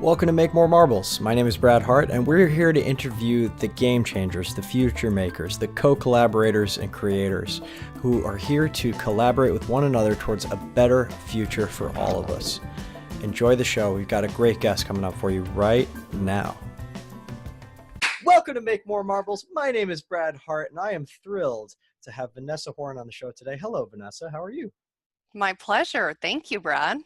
Welcome to Make More Marbles. My name is Brad Hart, and we're here to interview the game changers, the future makers, the co-collaborators and creators who are here to collaborate with one another towards a better future for all of us. Enjoy the show. We've got a great guest coming up for you right now. Welcome to Make More Marbles. My name is Brad Hart, and I am thrilled to have Vanessa Horn on the show today. Hello, Vanessa. How are you? My pleasure. Thank you, Brad.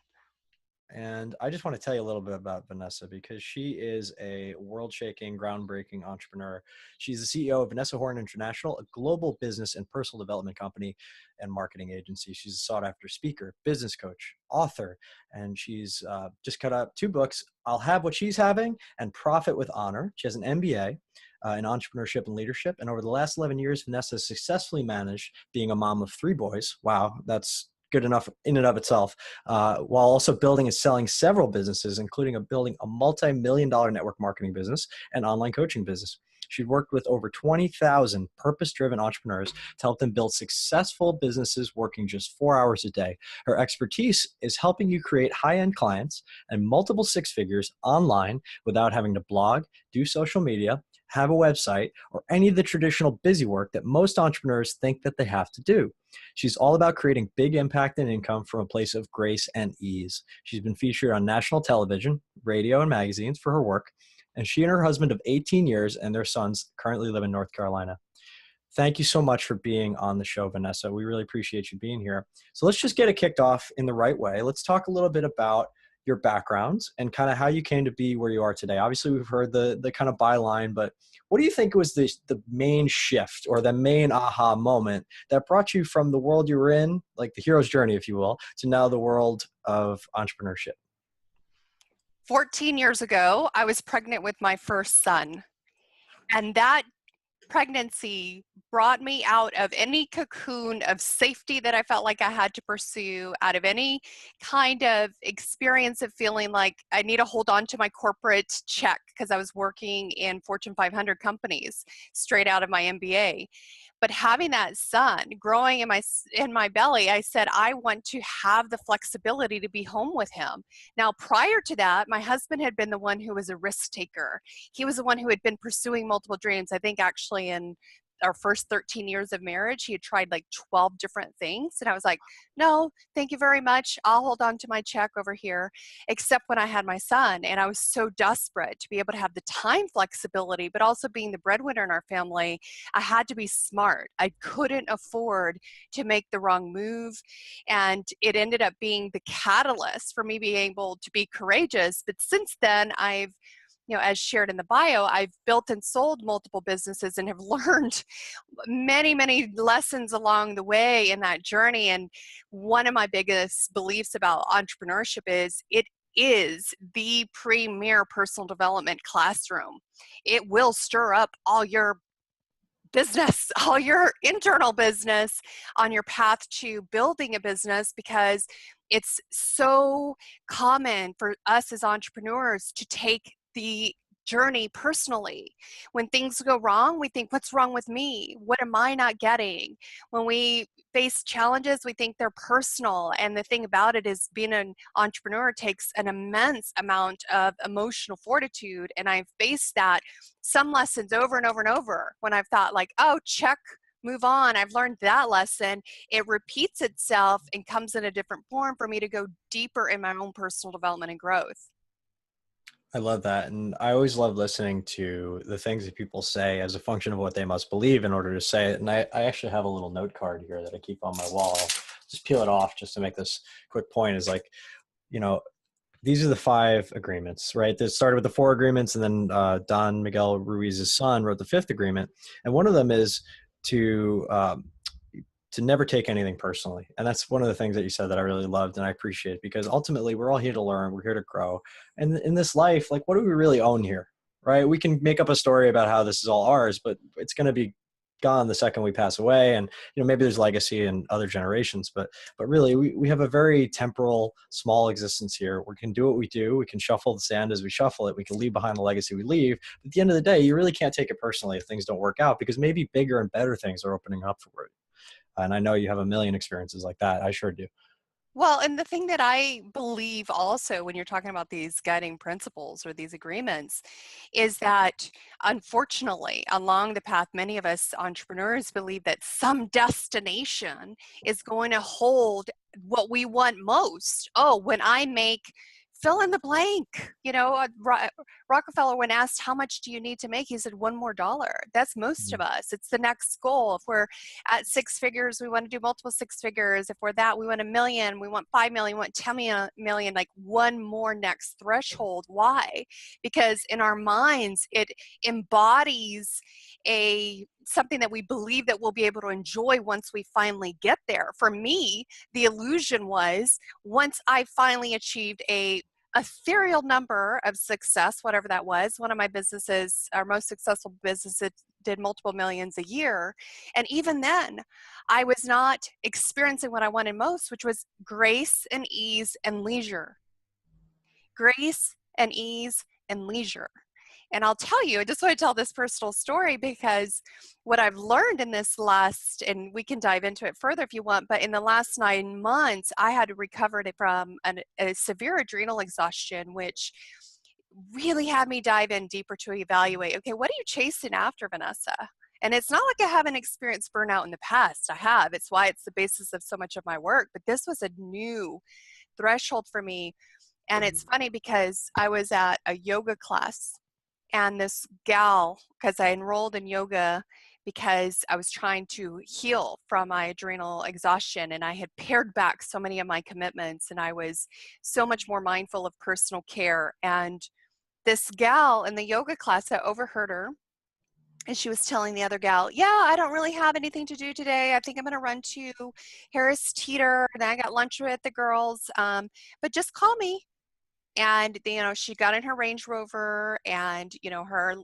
And I just want to tell you a little bit about Vanessa because she is a world-shaking, groundbreaking entrepreneur. She's the CEO of Vanessa Horn International, a global business and personal development company and marketing agency. She's a sought-after speaker, business coach, author, and she's just cut out 2 books, I'll Have What She's Having and Profit with Honor. She has an MBA in entrepreneurship and leadership. And over the last 11 years, Vanessa has successfully managed being a mom of 3 boys. Wow, that's good enough in and of itself, while also building and selling several businesses, including building a multi-million-dollar network marketing business and online coaching business. She worked with over 20,000 purpose-driven entrepreneurs to help them build successful businesses working just 4 hours a day. Her expertise is helping you create high-end clients and multiple 6 figures online without having to blog, do social media, have a website, or any of the traditional busy work that most entrepreneurs think that they have to do. She's all about creating big impact and income from a place of grace and ease. She's been featured on national television, radio, and magazines for her work, and she and her husband of 18 years and their sons currently live in North Carolina. Thank you so much for being on the show, Vanessa. We really appreciate you being here. So let's just get it kicked off in the right way. Let's talk a little bit about your backgrounds and kind of how you came to be where you are today. Obviously, we've heard the kind of byline, but what do you think was the main shift or the main aha moment that brought you from the world you were in, like the hero's journey, if you will, to now the world of entrepreneurship? 14 years ago, I was pregnant with my first son, and that pregnancy brought me out of any cocoon of safety that I felt like I had to pursue, out of any kind of experience of feeling like I need to hold on to my corporate check because I was working in Fortune 500 companies straight out of my MBA. But having that son growing in my belly, I said, I want to have the flexibility to be home with him. Now, prior to that, my husband had been the one who was a risk taker. He was the one who had been pursuing multiple dreams. I think actually in our first 13 years of marriage, he had tried like 12 different things. And I was like, no, thank you very much. I'll hold on to my check over here, except when I had my son. And I was so desperate to be able to have the time flexibility, but also being the breadwinner in our family, I had to be smart. I couldn't afford to make the wrong move. And it ended up being the catalyst for me being able to be courageous. But since then, as shared in the bio, I've built and sold multiple businesses and have learned many, many lessons along the way in that journey. And one of my biggest beliefs about entrepreneurship is it is the premier personal development classroom. It will stir up all your business, all your internal business on your path to building a business, because it's so common for us as entrepreneurs to take the journey personally. When things go wrong, we think, what's wrong with me? What am I not getting? When we face challenges, we think they're personal. And the thing about it is being an entrepreneur takes an immense amount of emotional fortitude. And I've faced that some lessons over and over and over when I've thought like, oh, check, move on. I've learned that lesson. It repeats itself and comes in a different form for me to go deeper in my own personal development and growth. I love that. And I always love listening to the things that people say as a function of what they must believe in order to say it. And I actually have a little note card here that I keep on my wall. I'll just peel it off just to make this quick point is like, these are the 5 agreements, right? That started with the 4 agreements, and then Don Miguel Ruiz's son wrote the 5th agreement. And one of them is to never take anything personally. And that's one of the things that you said that I really loved and I appreciate, because ultimately we're all here to learn, we're here to grow. And in this life, like, what do we really own here, right? We can make up a story about how this is all ours, but it's going to be gone the second we pass away. And, maybe there's legacy in other generations, but really we have a very temporal, small existence here. We can do what we do. We can shuffle the sand as we shuffle it. We can leave behind the legacy we leave. But at the end of the day, you really can't take it personally if things don't work out, because maybe bigger and better things are opening up for it. And I know you have a million experiences like that. I sure do. Well, and the thing that I believe also when you're talking about these guiding principles or these agreements is that unfortunately, along the path, many of us entrepreneurs believe that some destination is going to hold what we want most. Oh, when I make fill in the blank, Rockefeller, when asked how much do you need to make, he said one more dollar. That's most of Mm. us. It's the next goal. If we're at six figures, we want to do multiple six figures. If we're that, we want 1 million, we want 5 million, we want 10 million, like one more next threshold. Why? Because in our minds, it embodies a something that we believe that we'll be able to enjoy once we finally get there. For me, the illusion was once I finally achieved a ethereal number of success, whatever that was. One of my businesses, our most successful business, it did multiple millions a year. And even then, I was not experiencing what I wanted most, which was grace and ease and leisure. Grace and ease and leisure. And I'll tell you, I just want to tell this personal story because what I've learned in this last, and we can dive into it further if you want, but in the last 9 months, I had recovered from a severe adrenal exhaustion, which really had me dive in deeper to evaluate, okay, what are you chasing after, Vanessa? And it's not like I haven't experienced burnout in the past. I have. It's why it's the basis of so much of my work. But this was a new threshold for me. And it's funny because I was at a yoga class and this gal, because I enrolled in yoga because I was trying to heal from my adrenal exhaustion and I had pared back so many of my commitments and I was so much more mindful of personal care. And this gal in the yoga class, I overheard her and she was telling the other gal, yeah, I don't really have anything to do today. I think I'm going to run to Harris Teeter and I got lunch with the girls, but just call me. And she got in her Range Rover and her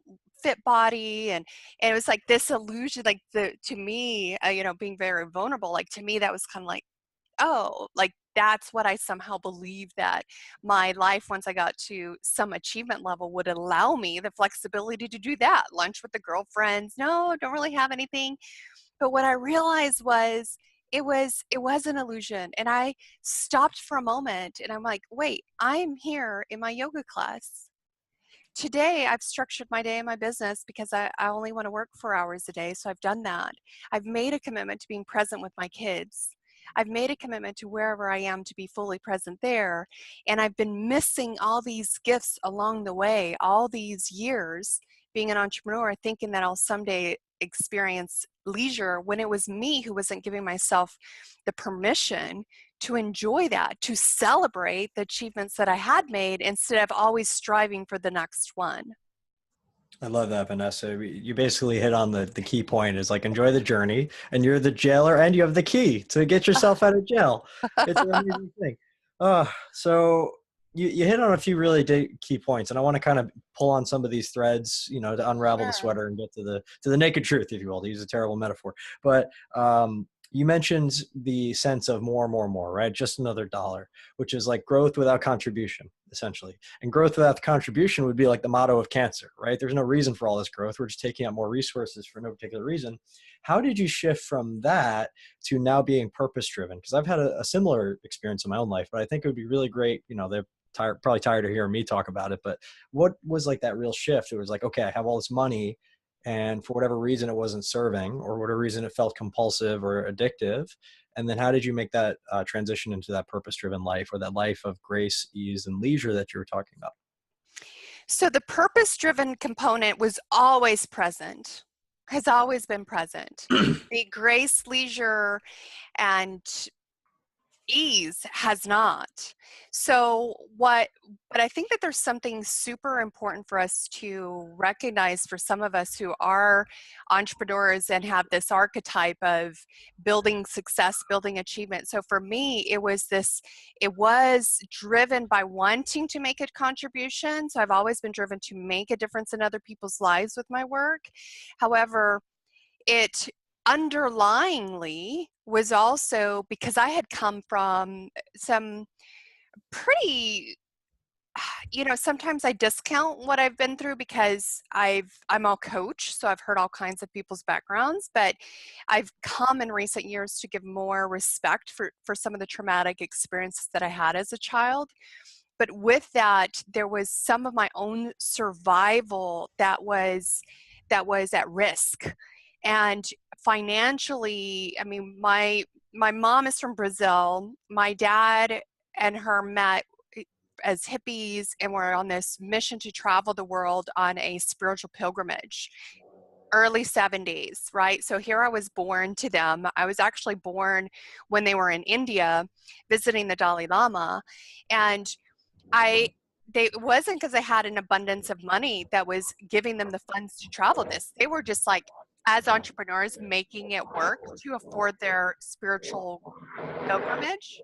fit body, and it was like this illusion, like to me, being very vulnerable, like to me that was kind of like, oh, like that's what I somehow believed that my life once I got to some achievement level would allow me the flexibility to do that. Lunch with the girlfriends, no, don't really have anything. But what I realized was it was an illusion. And I stopped for a moment and I'm like, wait, I'm here in my yoga class. Today I've structured my day in my business because I only want to work 4 hours a day. So I've done that. I've made a commitment to being present with my kids. I've made a commitment to wherever I am to be fully present there. And I've been missing all these gifts along the way, all these years being an entrepreneur, thinking that I'll someday experience leisure when it was me who wasn't giving myself the permission to enjoy that, to celebrate the achievements that I had made instead of always striving for the next one. I love that, Vanessa. You basically hit on the key point is like enjoy the journey, and you're the jailer and you have the key to get yourself out of jail. It's an amazing thing. So you hit on a few really key points, and I want to kind of pull on some of these threads, to unravel the Sure. sweater and get to the naked truth, if you will, to use a terrible metaphor. But you mentioned the sense of more, right? Just another dollar, which is like growth without contribution, essentially. And growth without the contribution would be like the motto of cancer, right? There's no reason for all this growth. We're just taking out more resources for no particular reason. How did you shift from that to now being purpose driven? Because I've had a similar experience in my own life, but I think it would be really great. They're probably tired of hearing me talk about it, but what was like that real shift? It was like, okay, I have all this money, and for whatever reason it wasn't serving, or whatever reason it felt compulsive or addictive. And then how did you make that transition into that purpose driven life, or that life of grace, ease, and leisure that you were talking about? So the purpose driven component was always present, has always been present. The grace, leisure, and ease has not. So but I think that there's something super important for us to recognize for some of us who are entrepreneurs and have this archetype of building success, building achievement. So for me, it was driven by wanting to make a contribution. So I've always been driven to make a difference in other people's lives with my work. However, it underlyingly was also because I had come from some pretty sometimes I discount what I've been through because I'm all coach, so I've heard all kinds of people's backgrounds, but I've come in recent years to give more respect for some of the traumatic experiences that I had as a child. But with that, there was some of my own survival that was at risk. And financially, I mean, my mom is from Brazil. My dad and her met as hippies and were on this mission to travel the world on a spiritual pilgrimage, early 70s, right? So here I was born to them. I was actually born when they were in India visiting the Dalai Lama. And I it wasn't because I had an abundance of money that was giving them the funds to travel this. They were just like, as entrepreneurs, making it work to afford their spiritual pilgrimage.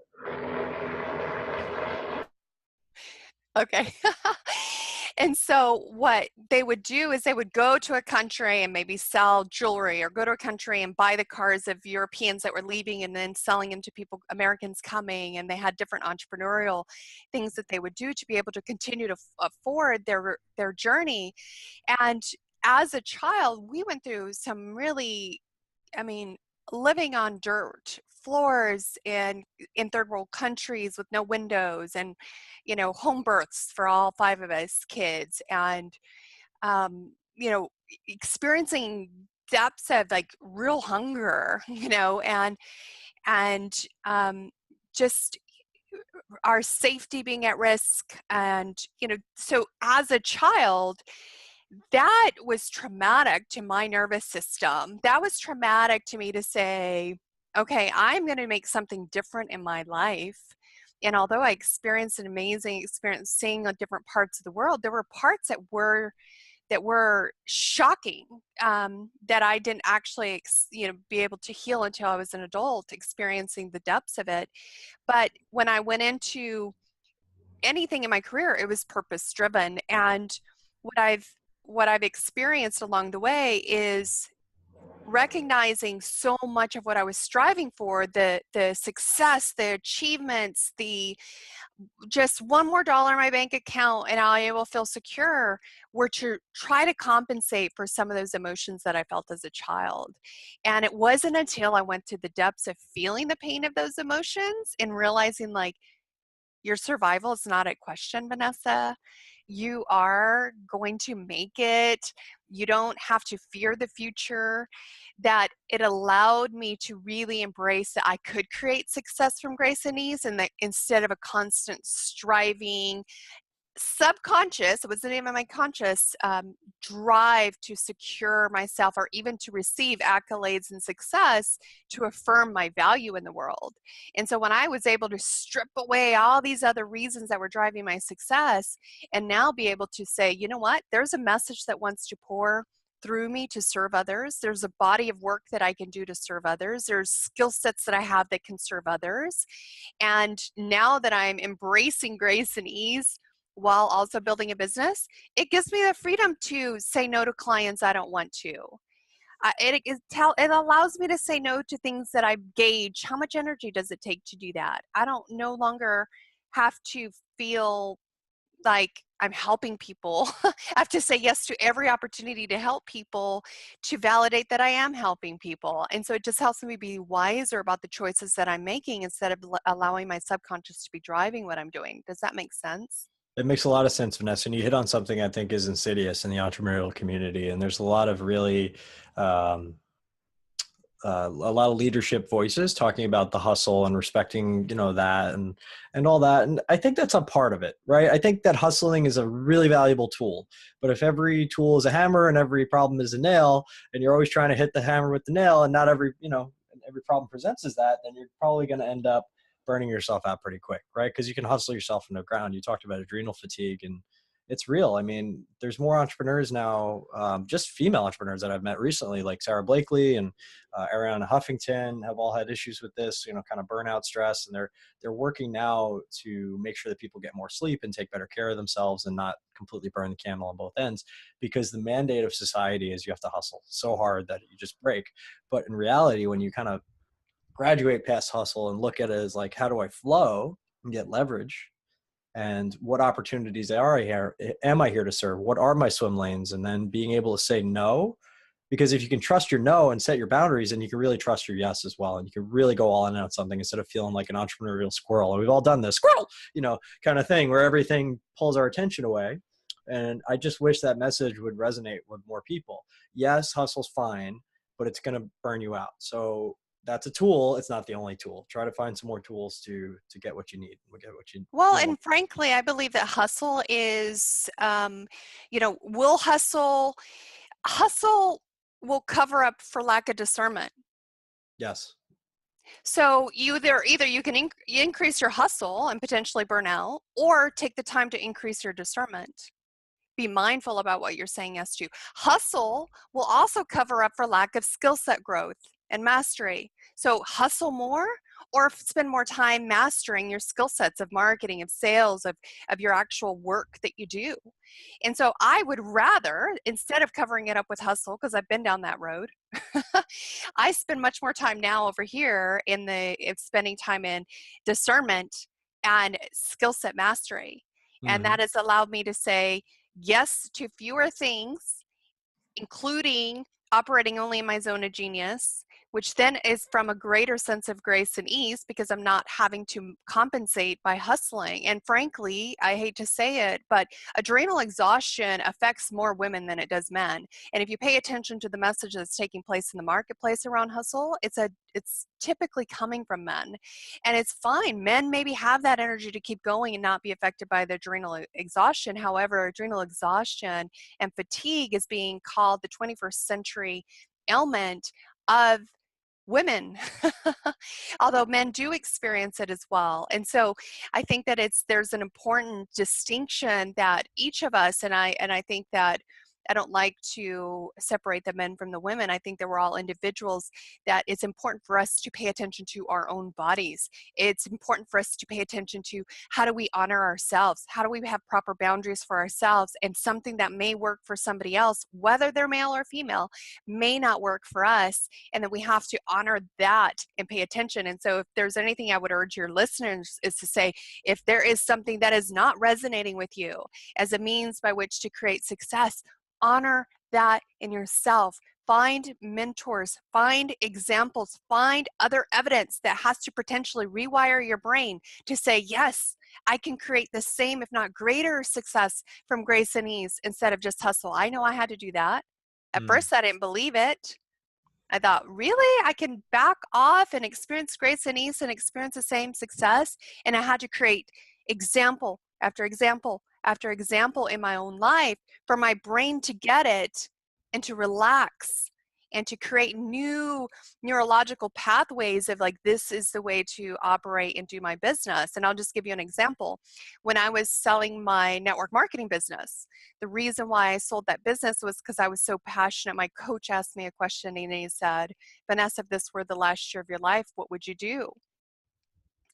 Okay. And so what they would do is they would go to a country and maybe sell jewelry, or go to a country and buy the cars of Europeans that were leaving and then selling them to people, Americans coming, and they had different entrepreneurial things that they would do to be able to continue to afford their journey. And as a child, we went through some really, I mean, living on dirt floors in third world countries with no windows, and home births for all five of us kids, and experiencing depths of like real hunger, and just our safety being at risk. And so as a child, that was traumatic to my nervous system. That was traumatic to me to say, okay, I'm going to make something different in my life. And although I experienced an amazing experience seeing on different parts of the world, there were parts that were shocking, that I didn't actually be able to heal until I was an adult, experiencing the depths of it. But when I went into anything in my career, it was purpose driven. And what I've experienced along the way is recognizing so much of what I was striving for, the success, the achievements, the just one more dollar in my bank account and I will feel secure, were to try to compensate for some of those emotions that I felt as a child. And it wasn't until I went to the depths of feeling the pain of those emotions and realizing, like, your survival is not at question, Vanessa. You are going to make it. You don't have to fear the future. That it allowed me to really embrace that I could create success from grace and ease, and that instead of a constant striving, subconscious, it wasn't even my conscious, drive to secure myself or even to receive accolades and success to affirm my value in the world. And so when I was able to strip away all these other reasons that were driving my success, and now be able to say, you know what, there's a message that wants to pour through me to serve others. There's a body of work that I can do to serve others. There's skill sets that I have that can serve others. And now that I'm embracing grace and ease while also building a business, it gives me the freedom to say no to clients I don't want to. It allows me to say no to things that I gauge. How much energy does it take to do that? I don't no longer have to feel like I'm helping people. I have to say yes to every opportunity to help people, to validate that I am helping people. And so it just helps me be wiser about the choices that I'm making instead of allowing my subconscious to be driving what I'm doing. Does that make sense? It makes a lot of sense, Vanessa. And you hit on something I think is insidious in the entrepreneurial community. And there's a lot of really, um, a lot of leadership voices talking about the hustle and respecting, that and all that. And I think that's a part of it, right? I think that hustling is a really valuable tool. But if every tool is a hammer and every problem is a nail, and you're always trying to hit the hammer with the nail, and not every problem presents as that, then you're probably going to end up burning yourself out pretty quick, right? Because you can hustle yourself into the ground. You talked about adrenal fatigue, and it's real. I mean, there's more entrepreneurs now, just female entrepreneurs that I've met recently, like Sarah Blakely and Ariana Huffington, have all had issues with this, kind of burnout, stress, and they're working now to make sure that people get more sleep and take better care of themselves and not completely burn the candle on both ends, because the mandate of society is you have to hustle so hard that you just break. But in reality, when you kind of graduate past hustle and look at it as like, how do I flow and get leverage? and what opportunities am I here to serve? What are my swim lanes? And then being able to say no, because if you can trust your no and set your boundaries, then you can really trust your yes as well. And you can really go all in on something instead of feeling like an entrepreneurial squirrel. And we've all done this squirrel, kind of thing where everything pulls our attention away. And I just wish that message would resonate with more people. Yes, hustle's fine, but it's going to burn you out. So that's a tool. It's not the only tool. Try to find some more tools to get what you need, get what Well, want. and frankly, I believe that hustle is, will hustle will cover up for lack of discernment. Yes. So either you can increase your hustle and potentially burn out, or take the time to increase your discernment. Be mindful about what you're saying yes to. Hustle will also cover up for lack of skill set growth and mastery. So hustle more, or spend more time mastering your skill sets of marketing, of sales, of your actual work that you do. And so I would rather, instead of covering it up with hustle, because I've been down that road, I spend much more time now over here in spending time in discernment and skill set mastery. And Mm-hmm. that has allowed me to say yes to fewer things, including operating only in my zone of genius, which then is from a greater sense of grace and ease because I'm not having to compensate by hustling. And frankly, I hate to say it, but adrenal exhaustion affects more women than it does men. And if you pay attention to the message that's taking place in the marketplace around hustle, it's typically coming from men. And it's fine. Men maybe have that energy to keep going and not be affected by the adrenal exhaustion. However, adrenal exhaustion and fatigue is being called the 21st century ailment of women, although men do experience it as well. And so I think that there's an important distinction that each of us, and I think that I don't like to separate the men from the women. I think that we're all individuals, that it's important for us to pay attention to our own bodies. It's important for us to pay attention to how do we honor ourselves? How do we have proper boundaries for ourselves? And something that may work for somebody else, whether they're male or female, may not work for us. And then we have to honor that and pay attention. And so if there's anything I would urge your listeners is to say, if there is something that is not resonating with you as a means by which to create success, honor that in yourself. Find mentors, find examples, find other evidence that has to potentially rewire your brain to say, yes, I can create the same, if not greater success from grace and ease instead of just hustle. I know I had to do that. At Mm. first, I didn't believe it. I thought, really? I can back off and experience grace and ease and experience the same success? And I had to create example after example after example in my own life for my brain to get it and to relax and to create new neurological pathways of like, this is the way to operate and do my business. And I'll just give you an example. When I was selling my network marketing business, the reason why I sold that business was because I was so passionate. My coach asked me a question and he said, Vanessa, if this were the last year of your life, what would you do?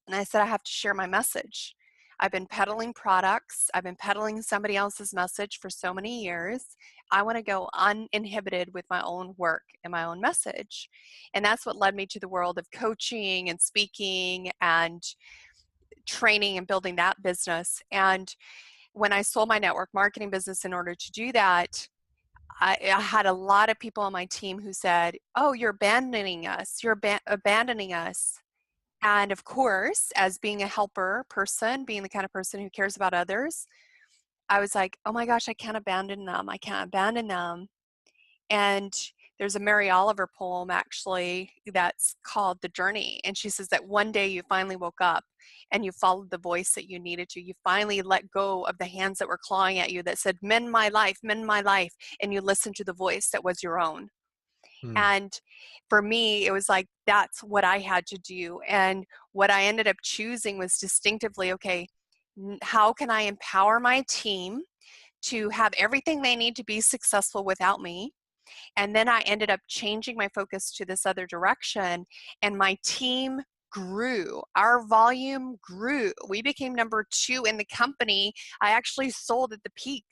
And I said, I have to share my message. I've been peddling products. I've been peddling somebody else's message for so many years. I want to go uninhibited with my own work and my own message. And that's what led me to the world of coaching and speaking and training and building that business. And when I sold my network marketing business in order to do that, I had a lot of people on my team who said, oh, you're abandoning us. You're abandoning us. And of course, as being a helper person, being the kind of person who cares about others, I was like, oh my gosh, I can't abandon them. I can't abandon them. And there's a Mary Oliver poem actually that's called The Journey. And she says that one day you finally woke up and you followed the voice that you needed to. You finally let go of the hands that were clawing at you that said, mend my life, mend my life. And you listened to the voice that was your own. Mm. And for me, it was like, that's what I had to do. And what I ended up choosing was distinctively, okay, how can I empower my team to have everything they need to be successful without me? And then I ended up changing my focus to this other direction, and my team grew. Our volume grew. We became number 2 in the company. I actually sold at the peak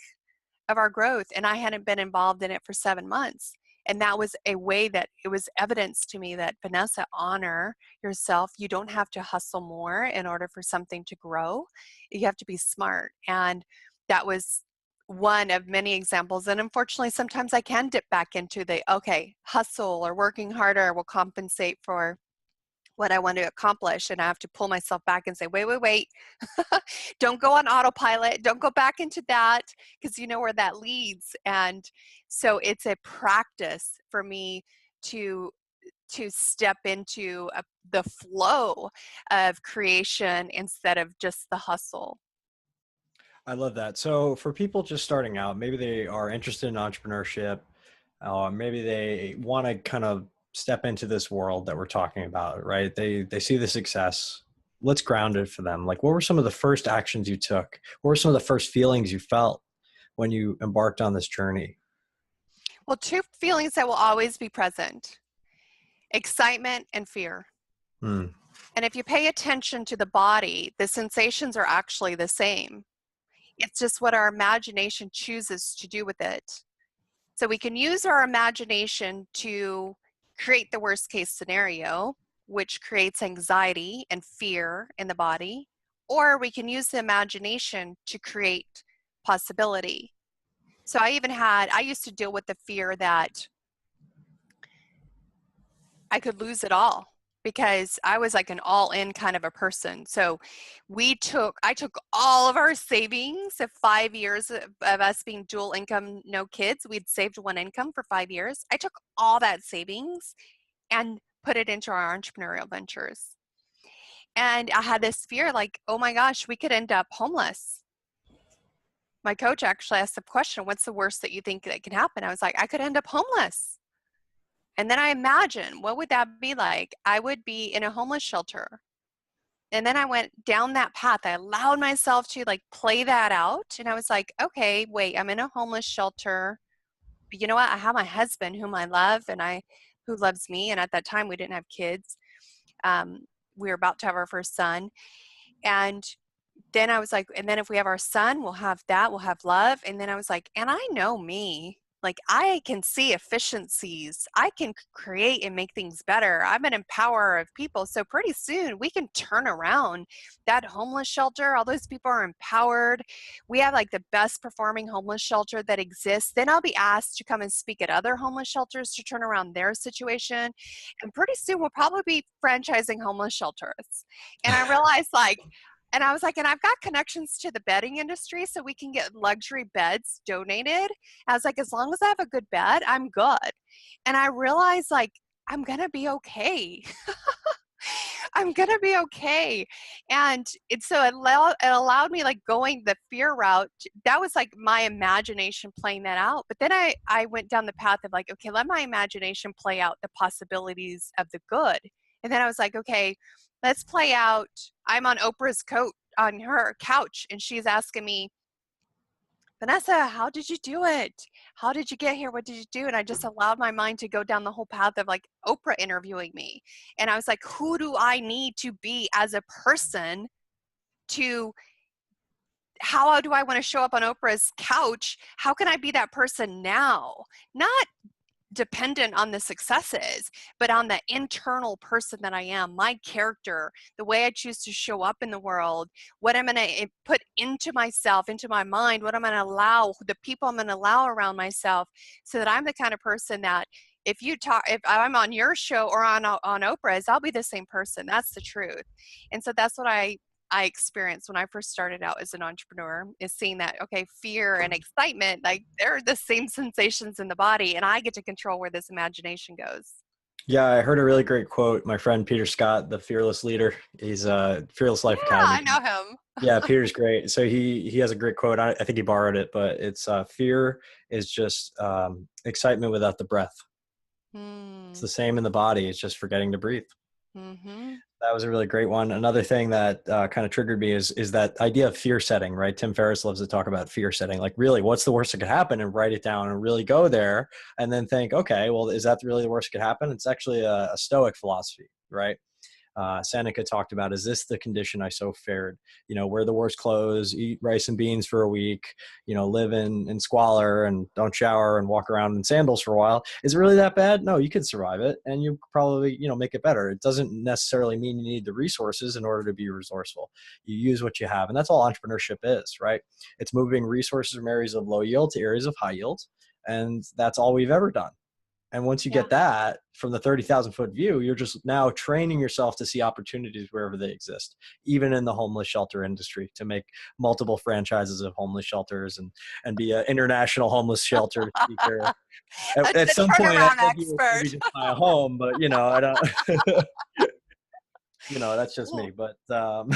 of our growth, and I hadn't been involved in it for 7 months. And that was a way that it was evidence to me that, Vanessa, honor yourself. You don't have to hustle more in order for something to grow. You have to be smart. And that was one of many examples. And unfortunately, sometimes I can dip back into the, okay, hustle or working harder will compensate for what I want to accomplish. And I have to pull myself back and say, wait. Don't go on autopilot. Don't go back into that, because you know where that leads. And so it's a practice for me to step into the flow of creation instead of just the hustle. I love that. So for people just starting out, maybe they are interested in entrepreneurship, maybe they want to kind of step into this world that we're talking about, right? They see the success. Let's ground it for them. Like, what were some of the first actions you took? What were some of the first feelings you felt when you embarked on this journey? Well, two feelings that will always be present: excitement and fear. Hmm. And if you pay attention to the body, the sensations are actually the same. It's just what our imagination chooses to do with it. So we can use our imagination to create the worst case scenario, which creates anxiety and fear in the body, or we can use the imagination to create possibility. So I used to deal with the fear that I could lose it all, because I was like an all-in kind of a person. So I took all of our savings of 5 years of us being dual income, no kids. We'd saved one income for 5 years. I took all that savings and put it into our entrepreneurial ventures. And I had this fear, like, oh my gosh, we could end up homeless. My coach actually asked the question, what's the worst that you think that can happen? I was like, I could end up homeless. And then I imagined, what would that be like? I would be in a homeless shelter. And then I went down that path. I allowed myself to like play that out. And I was like, okay, wait, I'm in a homeless shelter. But you know what? I have my husband whom I love, and who loves me. And at that time we didn't have kids. We were about to have our first son. And then I was like, and then if we have our son, we'll have that, we'll have love. And then I was like, and I know me, like I can see efficiencies. I can create and make things better. I'm an empowerer of people. So pretty soon we can turn around that homeless shelter. All those people are empowered. We have like the best performing homeless shelter that exists. Then I'll be asked to come and speak at other homeless shelters to turn around their situation. And pretty soon we'll probably be franchising homeless shelters. And I realized and I was like, and I've got connections to the bedding industry, so we can get luxury beds donated. I was like, as long as I have a good bed, I'm good. And I realized, like, I'm going to be okay. I'm going to be okay. And it allowed me, like, going the fear route. That was like my imagination playing that out. But then I went down the path of like, okay, let my imagination play out the possibilities of the good. And then I was like, okay, let's play out. I'm on Oprah's on her couch, and she's asking me, Vanessa, how did you do it? How did you get here? What did you do? And I just allowed my mind to go down the whole path of like Oprah interviewing me. And I was like, who do I need to be as a person to, how do I want to show up on Oprah's couch? How can I be that person now? Not dependent on the successes, but on the internal person that I am, my character, the way I choose to show up in the world, what I'm going to put into myself, into my mind, what I'm going to allow, the people I'm going to allow around myself, so that I'm the kind of person that if I'm on your show or on Oprah's, I'll be the same person. That's the truth. And so that's what I experienced when I first started out as an entrepreneur, is seeing that, okay, fear and excitement, like they're the same sensations in the body, and I get to control where this imagination goes. Yeah, I heard a really great quote. My friend Peter Scott, the fearless leader, he's a Fearless Life Yeah, Academy. I know him. Yeah, Peter's great. So he has a great quote. I think he borrowed it, but it's fear is just excitement without the breath. It's the same in the body. It's just forgetting to breathe. Mm-hmm. That was a really great one. Another thing that kind of triggered me is that idea of fear setting, right? Tim Ferriss loves to talk about fear setting. Like, really, what's the worst that could happen, and write it down and really go there, and then think, okay, well, is that really the worst that could happen? It's actually a Stoic philosophy, right? Seneca talked about, is this the condition I so feared? Wear the worst clothes, eat rice and beans for a week, live in squalor and don't shower and walk around in sandals for a while. Is it really that bad? No, you could survive it, and you probably, make it better. It doesn't necessarily mean you need the resources in order to be resourceful. You use what you have. And that's all entrepreneurship is, right? It's moving resources from areas of low yield to areas of high yield. And that's all we've ever done. And once you Yeah. get that from the 30,000 foot view, you're just now training yourself to see opportunities wherever they exist, even in the homeless shelter industry, to make multiple franchises of homeless shelters and be an international homeless shelter speaker. At The some point, turnaround maybe expert. just buy a home, but I don't, that's just me. Well, But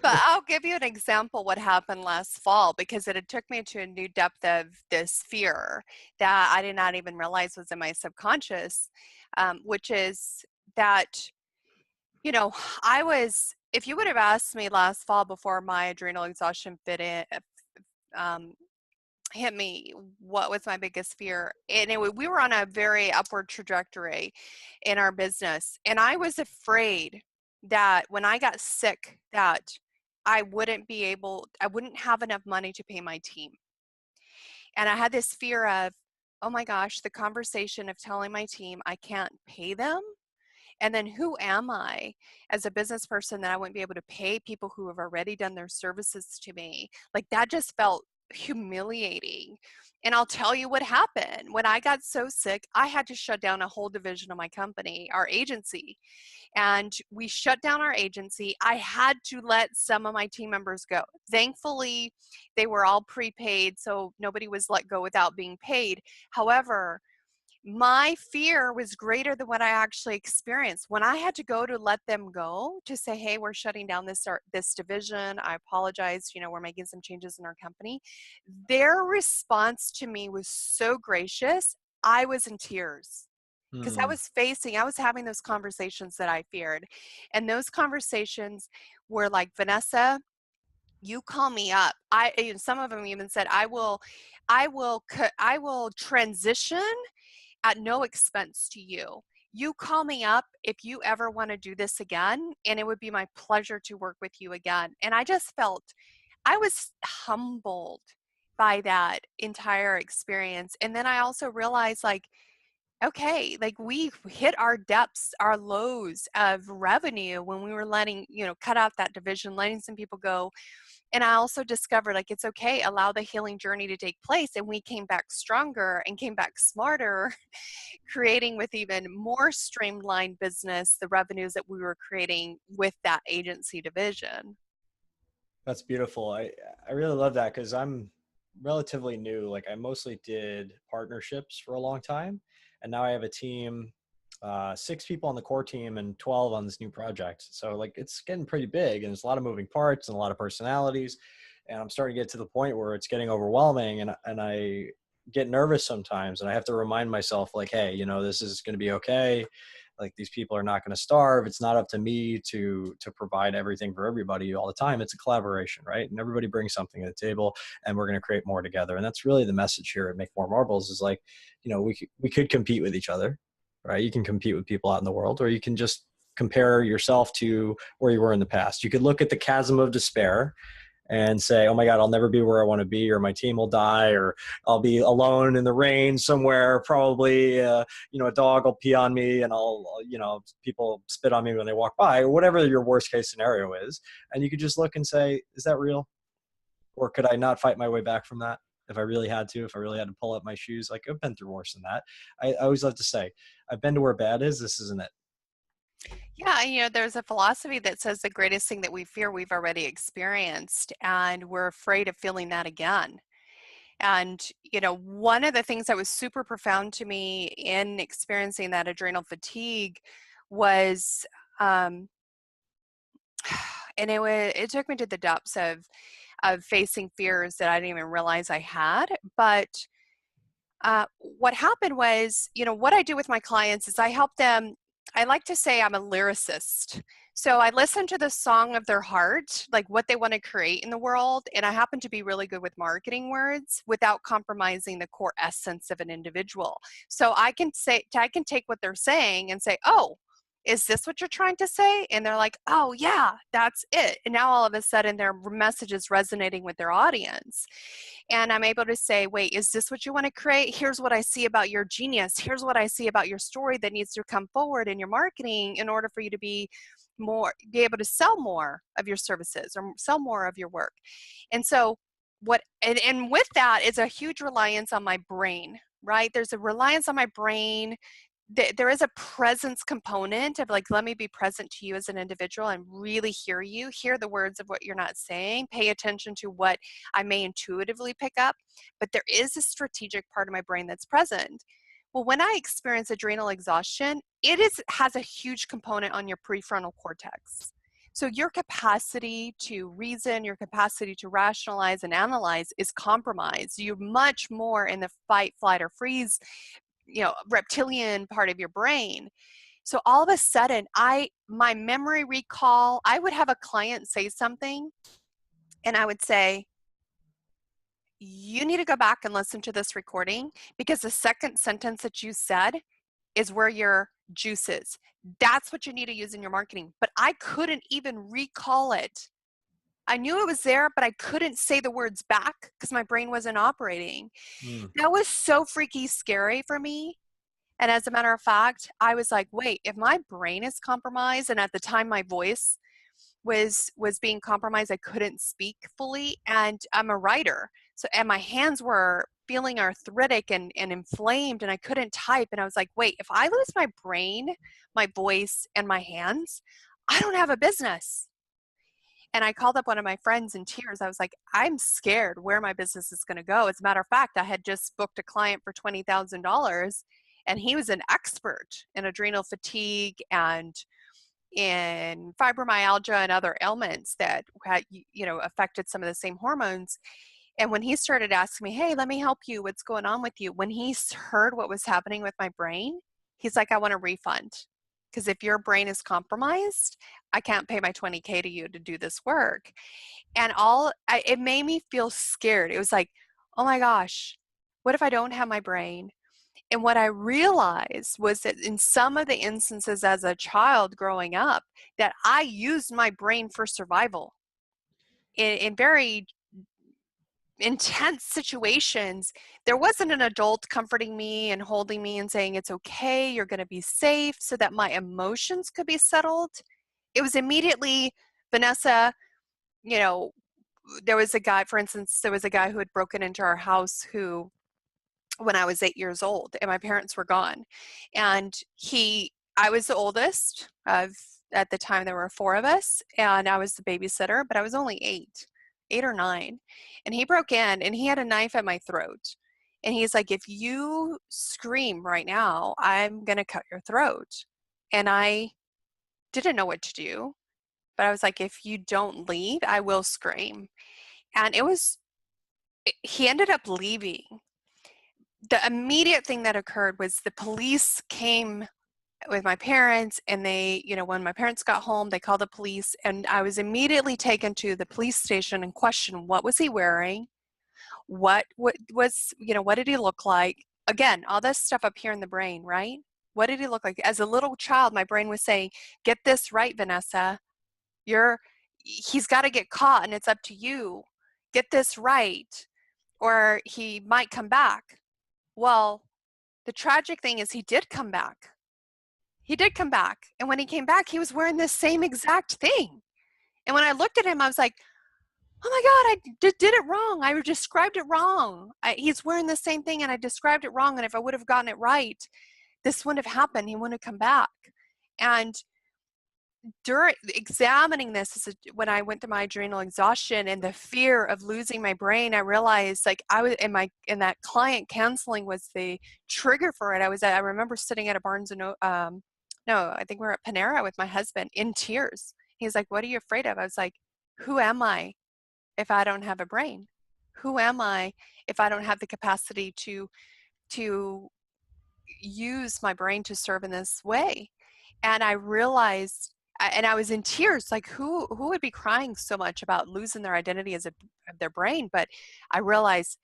but I'll give you an example what happened last fall, because it had took me to a new depth of this fear that I did not even realize was in my subconscious, which is that, I was, if you would have asked me last fall before my adrenal exhaustion um, hit me, what was my biggest fear? And we were on a very upward trajectory in our business. And I was afraid that when I got sick, that I wouldn't have enough money to pay my team. And I had this fear of, oh my gosh, the conversation of telling my team I can't pay them. And then who am I as a business person that I wouldn't be able to pay people who have already done their services to me? Like, that just felt humiliating. And I'll tell you what happened. When I got so sick, I had to shut down a whole division of my company, our agency. And we shut down our agency. I had to let some of my team members go. Thankfully, they were all prepaid, so nobody was let go without being paid. However, my fear was greater than what I actually experienced. When I had to go to let them go, to say, hey, we're shutting down this division, I apologize, we're making some changes in our company. Their response to me was so gracious. I was in tears because hmm, I was having those conversations that I feared. And those conversations were like, Vanessa, you call me up. Some of them even said, I will transition at no expense to you. You call me up if you ever want to do this again, and it would be my pleasure to work with you again. And I just felt, I was humbled by that entire experience. And then I also realized, like, okay, like, we hit our depths, our lows of revenue when we were cut out that division, letting some people go. And I also discovered, like, it's okay, allow the healing journey to take place. And we came back stronger and came back smarter, creating with even more streamlined business, the revenues that we were creating with that agency division. that's beautiful. I really love that because I'm relatively new. Like I mostly did partnerships for a long time, and now I have a team, 6 people on the core team and 12 on this new project. So like it's getting pretty big, and there's a lot of moving parts and a lot of personalities, and I'm starting to get to the point where it's getting overwhelming, and I get nervous sometimes, and I have to remind myself like, hey, this is going to be okay. Like these people are not going to starve. It's not up to me to provide everything for everybody all the time. It's a collaboration, right? And everybody brings something to the table, and we're going to create more together. And that's really the message here at Make More Marbles is like, we could compete with each other, right? You can compete with people out in the world, or you can just compare yourself to where you were in the past. You could look at the chasm of despair and say, oh my God, I'll never be where I want to be, or my team will die, or I'll be alone in the rain somewhere. Probably, a dog will pee on me, and people spit on me when they walk by, or whatever your worst case scenario is. And you could just look and say, is that real? Or could I not fight my way back from that? If I really had to, if I really had to pull up my shoes, like I've been through worse than that. I always love to say, I've been to where bad is. This isn't it. Yeah, there's a philosophy that says the greatest thing that we fear we've already experienced, and we're afraid of feeling that again. And, one of the things that was super profound to me in experiencing that adrenal fatigue was, and it took me to the depths of facing fears that I didn't even realize I had. But what happened was, what I do with my clients is I help them. I like to say I'm a lyricist. So I listen to the song of their heart, like what they want to create in the world. And I happen to be really good with marketing words without compromising the core essence of an individual. So I can take what they're saying and say, oh, is this what you're trying to say? And they're like, oh yeah, that's it. And now all of a sudden their message is resonating with their audience. And I'm able to say, wait, is this what you want to create? Here's what I see about your genius. Here's what I see about your story that needs to come forward in your marketing in order for you to be able to sell more of your services or sell more of your work. And so and with that is a huge reliance on my brain, right? There's a reliance on my brain. There is a presence component of like, let me be present to you as an individual and really hear you, hear the words of what you're not saying, pay attention to what I may intuitively pick up, but there is a strategic part of my brain that's present. Well, when I experience adrenal exhaustion, has a huge component on your prefrontal cortex. So your capacity to reason, your capacity to rationalize and analyze is compromised. You're much more in the fight, flight, or freeze, reptilian part of your brain. So all of a sudden, my memory recall, I would have a client say something and I would say, you need to go back and listen to this recording because the second sentence that you said is where your juice is. That's what you need to use in your marketing. But I couldn't even recall it. I knew it was there, but I couldn't say the words back because my brain wasn't operating. That was so freaky scary for me. And as a matter of fact, I was like, wait, if my brain is compromised, and at the time my voice was being compromised, I couldn't speak fully, and I'm a writer. So, and my hands were feeling arthritic and inflamed, and I couldn't type. And I was like, wait, if I lose my brain, my voice, and my hands, I don't have a business. And I called up one of my friends in tears. I was like, I'm scared where my business is going to go. As a matter of fact, I had just booked a client for $20,000, and he was an expert in adrenal fatigue and in fibromyalgia and other ailments that had, affected some of the same hormones. And when he started asking me, hey, let me help you, what's going on with you? When he heard what was happening with my brain, he's like, I want a refund. Because if your brain is compromised, I can't pay my 20K to you to do this work. And it made me feel scared. It was like, oh my gosh, what if I don't have my brain? And what I realized was that in some of the instances as a child growing up, that I used my brain for survival. In very intense situations, there wasn't an adult comforting me and holding me and saying, it's okay, you're going to be safe, so that my emotions could be settled. It was immediately, Vanessa, there was a guy who had broken into our house when I was 8 years old and my parents were gone. And I was the oldest at the time there were 4 of us, and I was the babysitter, but I was only 8 or 9. And he broke in and he had a knife at my throat. And he's like, if you scream right now, I'm going to cut your throat. And I didn't know what to do, but I was like, if you don't leave, I will scream. And he ended up leaving. The immediate thing that occurred was the police came with my parents, and they, when my parents got home, they called the police, and I was immediately taken to the police station and questioned, what was he wearing? What was, what did he look like? Again, all this stuff up here in the brain, right? What did he look like? As a little child, my brain was saying, get this right, Vanessa. He's got to get caught, and it's up to you. Get this right, or he might come back. Well, the tragic thing is he did come back. He did come back. And when he came back, he was wearing the same exact thing. And when I looked at him, I was like, oh my God, I did it wrong. I described it wrong. He's wearing the same thing and I described it wrong. And if I would have gotten it right, this wouldn't have happened. He wouldn't have come back. And during examining this, when I went through my adrenal exhaustion and the fear of losing my brain, I realized like I was in that client counseling was the trigger for it. I remember sitting at a Barnes and I think we were at Panera with my husband in tears. He's like, what are you afraid of? I was like, who am I if I don't have a brain? Who am I if I don't have the capacity to use my brain to serve in this way? And I realized, and I was in tears, like who would be crying so much about losing their identity of their brain? But I realized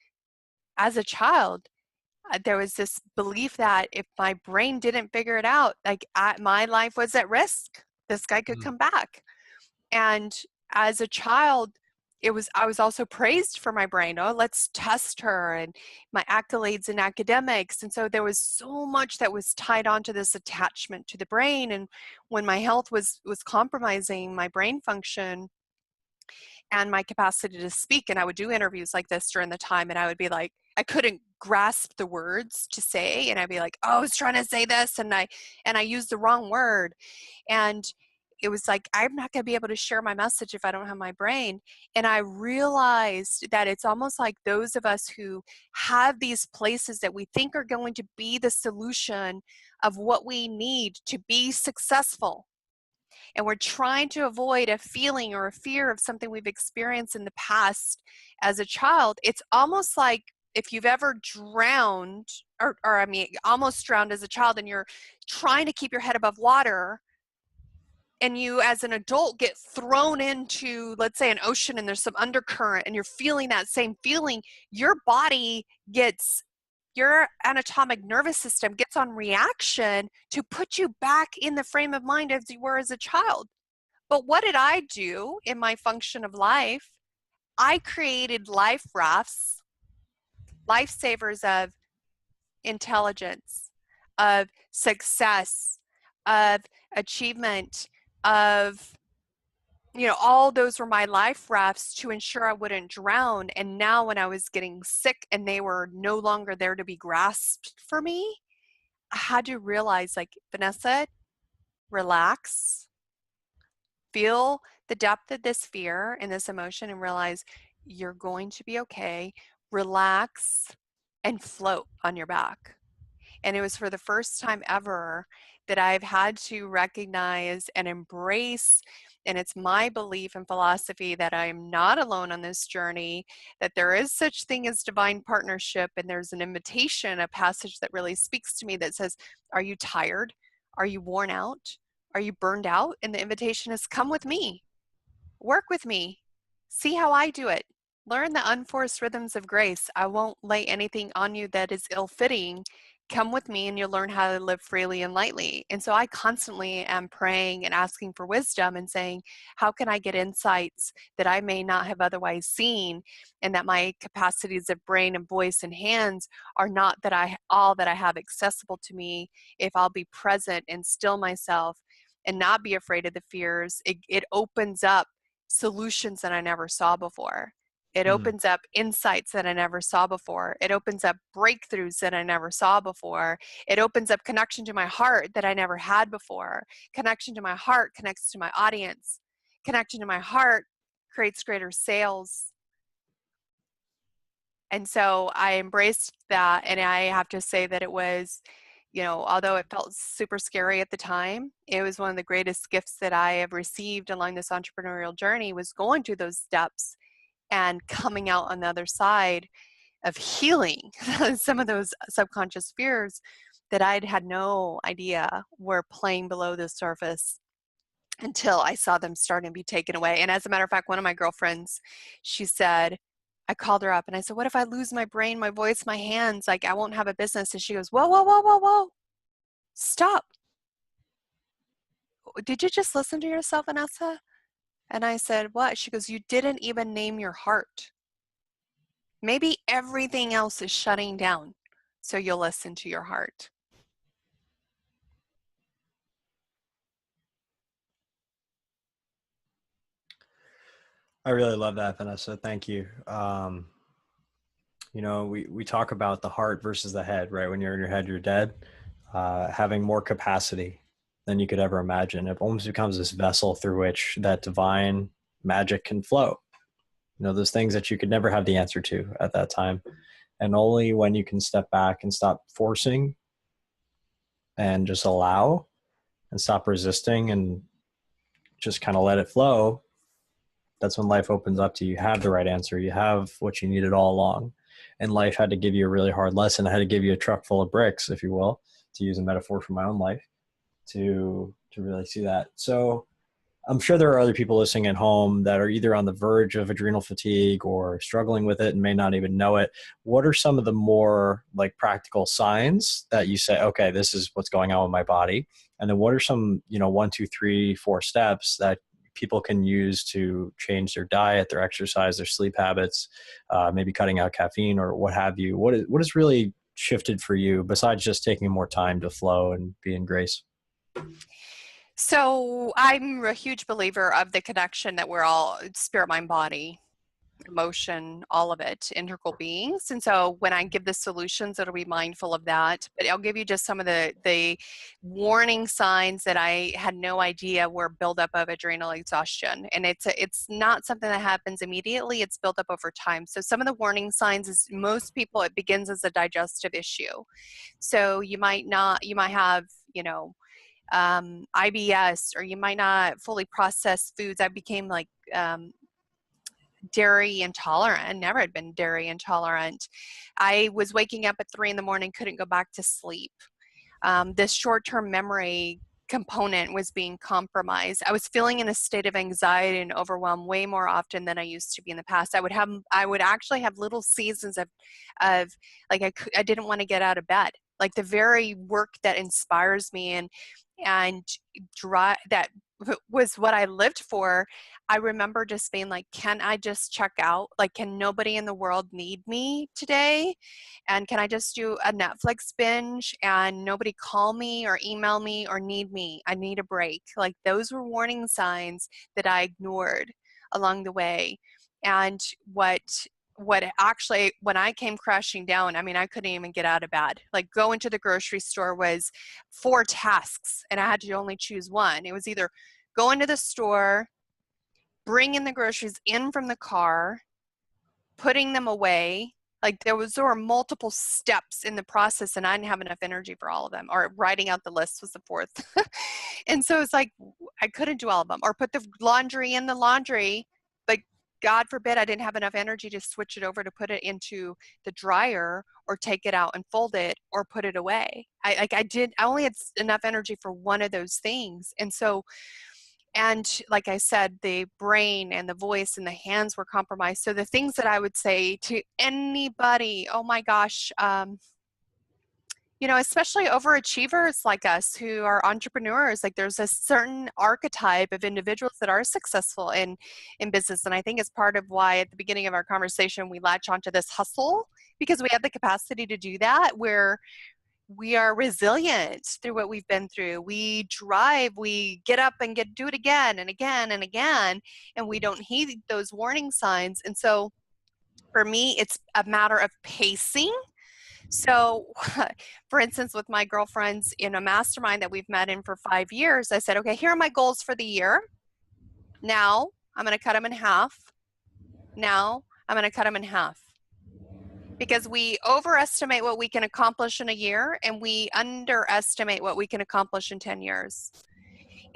as a child, there was this belief that if my brain didn't figure it out, like my life was at risk. This guy could Mm. come back. And as a child, I was also praised for my brain. Oh, let's test her, and my accolades in academics. And so there was so much that was tied onto this attachment to the brain. And when my health was compromising my brain function and my capacity to speak, and I would do interviews like this during the time, and I would be like, I couldn't grasp the words to say, and I'd be like, oh, I was trying to say this, and I used the wrong word. And it was like, I'm not going to be able to share my message if I don't have my brain. And I realized that it's almost like those of us who have these places that we think are going to be the solution of what we need to be successful, and we're trying to avoid a feeling or a fear of something we've experienced in the past as a child. It's almost like if you've ever drowned, or I mean, almost drowned as a child, and you're trying to keep your head above water, and you as an adult get thrown into, let's say, an ocean, and there's some undercurrent, and you're feeling that same feeling, your body gets, your anatomic nervous system gets on reaction to put you back in the frame of mind as you were as a child. But what did I do in my function of life? I created life rafts, lifesavers of intelligence, of success, of achievement, of, all those were my life rafts to ensure I wouldn't drown. And now when I was getting sick and they were no longer there to be grasped for me, I had to realize, like, Vanessa, relax, feel the depth of this fear and this emotion, and realize you're going to be okay. Relax and float on your back. And it was for the first time ever that I've had to recognize and embrace, and it's my belief and philosophy that I'm not alone on this journey, that there is such thing as divine partnership. And there's an invitation, a passage that really speaks to me that says, are you tired? Are you worn out? Are you burned out? And the invitation is, come with me, work with me, see how I do it. Learn the unforced rhythms of grace. I won't lay anything on you that is ill-fitting. Come with me and you'll learn how to live freely and lightly. And so I constantly am praying and asking for wisdom and saying, how can I get insights that I may not have otherwise seen, and that my capacities of brain and voice and hands are not all that I have accessible to me if I'll be present and still myself and not be afraid of the fears. It opens up solutions that I never saw before. It Mm. opens up insights that I never saw before. It opens up breakthroughs that I never saw before. It opens up connection to my heart that I never had before. Connection to my heart connects to my audience. Connection to my heart creates greater sales. And so I embraced that. And I have to say that it was, although it felt super scary at the time, it was one of the greatest gifts that I have received along this entrepreneurial journey, was going through those steps and coming out on the other side of healing some of those subconscious fears that I'd had no idea were playing below the surface until I saw them starting to be taken away. And as a matter of fact, one of my girlfriends, she said, I called her up and I said, what if I lose my brain, my voice, my hands? Like, I won't have a business. And she goes, whoa, whoa, whoa, whoa, whoa. Stop. Did you just listen to yourself, Vanessa? And I said, what? She goes, you didn't even name your heart. Maybe everything else is shutting down, so you'll listen to your heart. I really love that, Vanessa. Thank you. We talk about the heart versus the head, right? When you're in your head, you're dead. Having more capacity than you could ever imagine. It almost becomes this vessel through which that divine magic can flow. Those things that you could never have the answer to at that time. And only when you can step back and stop forcing and just allow and stop resisting and just kind of let it flow, that's when life opens up to you. You have the right answer. You have what you needed all along. And life had to give you a really hard lesson. It had to give you a truck full of bricks, if you will, to use a metaphor from my own life, to really see that. So I'm sure there are other people listening at home that are either on the verge of adrenal fatigue or struggling with it and may not even know it. What are some of the more like practical signs that you say, okay, this is what's going on with my body? And then what are some, one, two, three, four steps that people can use to change their diet, their exercise, their sleep habits, maybe cutting out caffeine or what have you? What is really shifted for you besides just taking more time to flow and be in grace? So I'm a huge believer of the connection that we're all spirit, mind, body, emotion, all of it, integral beings. And so when I give the solutions, it'll be mindful of that. But I'll give you just some of the warning signs that I had no idea were buildup of adrenal exhaustion. And it's not something that happens immediately. It's built up over time. So some of the warning signs is most people, it begins as a digestive issue. So you might have, IBS, or you might not fully process foods. I became like dairy intolerant. I never had been dairy intolerant. I was waking up at 3 in the morning, couldn't go back to sleep. This short-term memory component was being compromised. I was feeling in a state of anxiety and overwhelm way more often than I used to be in the past. I would actually have little seasons of like I didn't want to get out of bed. Like the very work that inspires me and that was what I lived for. I remember just being like, can I just check out? Like, can nobody in the world need me today? And can I just do a Netflix binge and nobody call me or email me or need me? I need a break. Like those were warning signs that I ignored along the way. And what actually, when I came crashing down, I mean, I couldn't even get out of bed. Like going to the grocery store was 4 tasks and I had to only choose one. It was either go into the store, bringing the groceries in from the car, putting them away. Like there were multiple steps in the process and I didn't have enough energy for all of them, or writing out the list was the fourth. And so it's like, I couldn't do all of them, or put the laundry in the laundry, but God forbid I didn't have enough energy to switch it over to put it into the dryer or take it out and fold it or put it away. I only had enough energy for one of those things. And so, and like I said, the brain and the voice and the hands were compromised. So the things that I would say to anybody, oh my gosh, especially overachievers like us who are entrepreneurs, like there's a certain archetype of individuals that are successful in business. And I think it's part of why at the beginning of our conversation, we latch onto this hustle, because we have the capacity to do that, where we are resilient through what we've been through. We drive, we get up and do it again and again and again, and we don't heed those warning signs. And so for me, it's a matter of pacing. So for instance, with my girlfriends in a mastermind that we've met in for 5 years, I said, okay, here are my goals for the year. Now I'm going to cut them in half. Now I'm going to cut them in half. Because we overestimate what we can accomplish in a year and we underestimate what we can accomplish in 10 years.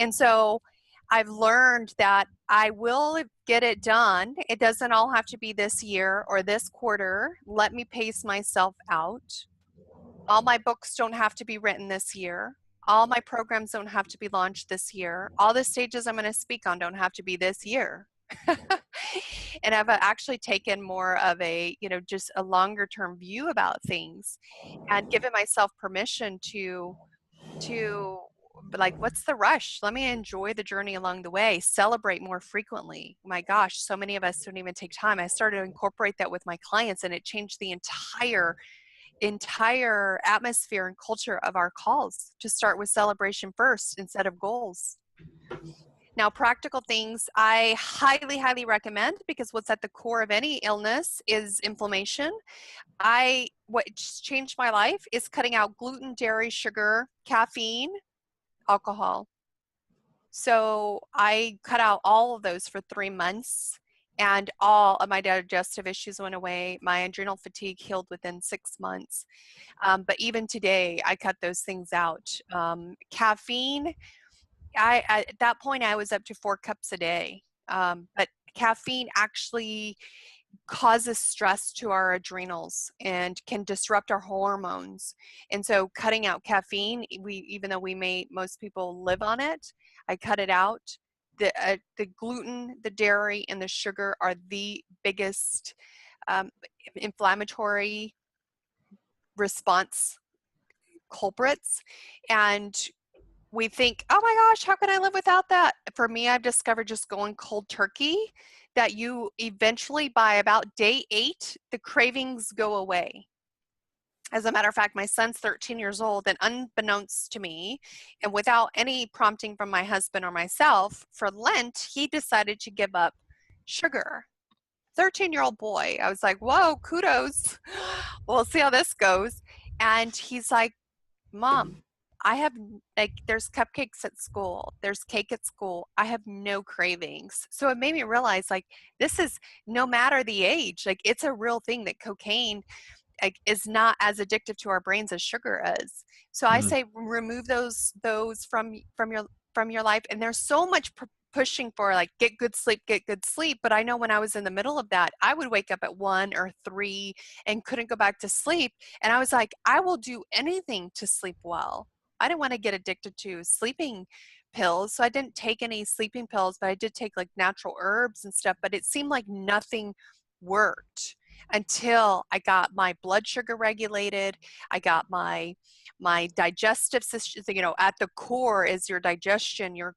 And so I've learned that I will get it done. It doesn't all have to be this year or this quarter. Let me pace myself out. All my books don't have to be written this year. All my programs don't have to be launched this year. All the stages I'm going to speak on don't have to be this year. And I've actually taken more of a, just a longer term view about things and given myself permission to like, what's the rush? Let me enjoy the journey along the way, celebrate more frequently. My gosh, so many of us don't even take time. I started to incorporate that with my clients and it changed the entire atmosphere and culture of our calls, to start with celebration first instead of goals. Now, practical things I highly, highly recommend, because what's at the core of any illness is inflammation. What's changed my life is cutting out gluten, dairy, sugar, caffeine, alcohol. So I cut out all of those for 3 months and all of my digestive issues went away. My adrenal fatigue healed within 6 months. But even today, I cut those things out. Caffeine, at that point I was up to 4 cups a day. But caffeine actually causes stress to our adrenals and can disrupt our hormones. And so cutting out caffeine, even though most people live on it, I cut it out. the gluten, the dairy, and the sugar are the biggest um, inflammatory response culprits. And we think, oh my gosh, how can I live without that? For me, I've discovered just going cold turkey that you eventually, by about day 8, the cravings go away. As a matter of fact, my son's 13 years old, and unbeknownst to me, and without any prompting from my husband or myself, for Lent, he decided to give up sugar. 13-year-old boy. I was like, whoa, kudos. We'll see how this goes. And he's like, Mom, I have, like, there's cupcakes at school, there's cake at school. I have no cravings. So it made me realize, like, this is no matter the age, like, it's a real thing that cocaine, like, is not as addictive to our brains as sugar is. So I Mm. say remove those from your life. And there's so much pushing for, like, get good sleep. But I know when I was in the middle of that, I would wake up at 1 or 3 and couldn't go back to sleep. And I was like, I will do anything to sleep well. I didn't want to get addicted to sleeping pills. So I didn't take any sleeping pills, but I did take like natural herbs and stuff. But it seemed like nothing worked until I got my blood sugar regulated. I got my digestive system. You know, at the core is your digestion, your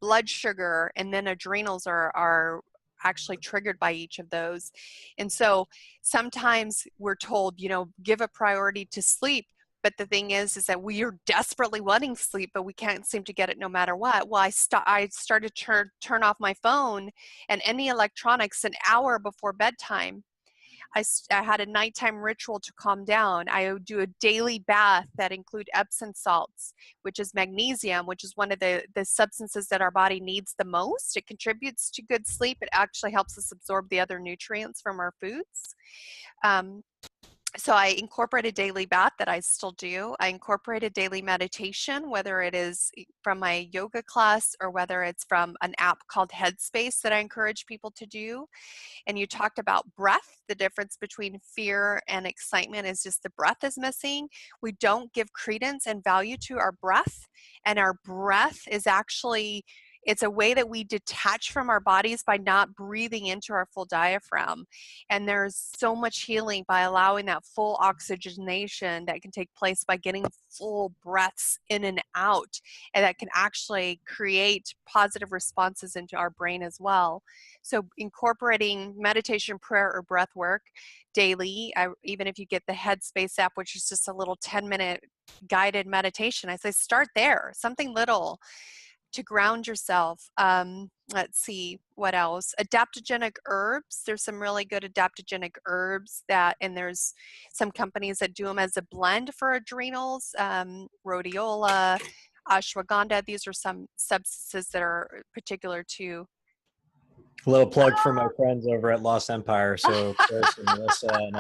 blood sugar, and then adrenals are actually triggered by each of those. And so sometimes we're told, you know, give a priority to sleep. But the thing is that we are desperately wanting sleep, but we can't seem to get it no matter what. Well, I started to turn off my phone and any electronics an hour before bedtime. I had a nighttime ritual to calm down. I would do a daily bath that include Epsom salts, which is magnesium, which is one of the substances that our body needs the most. It contributes to good sleep. It actually helps us absorb the other nutrients from our foods. Um, so I incorporate a daily bath that I still do. I incorporate a daily meditation, whether it is from my yoga class or whether it's from an app called Headspace that I encourage people to do. And you talked about breath. The difference between fear and excitement is just the breath is missing. We don't give credence and value to our breath. And our breath is actually, it's a way that we detach from our bodies by not breathing into our full diaphragm. And there's so much healing by allowing that full oxygenation that can take place by getting full breaths in and out. And that can actually create positive responses into our brain as well. So incorporating meditation, prayer, or breath work daily, even if you get the Headspace app, which is just a little 10-minute guided meditation, I say start there, something little to ground yourself. Let's see, what else? Adaptogenic herbs. There's some really good adaptogenic herbs and there's some companies that do them as a blend for adrenals, rhodiola, ashwagandha. These are some substances that are particular to A little plug for my friends over at Lost Empire. So Chris and Melissa and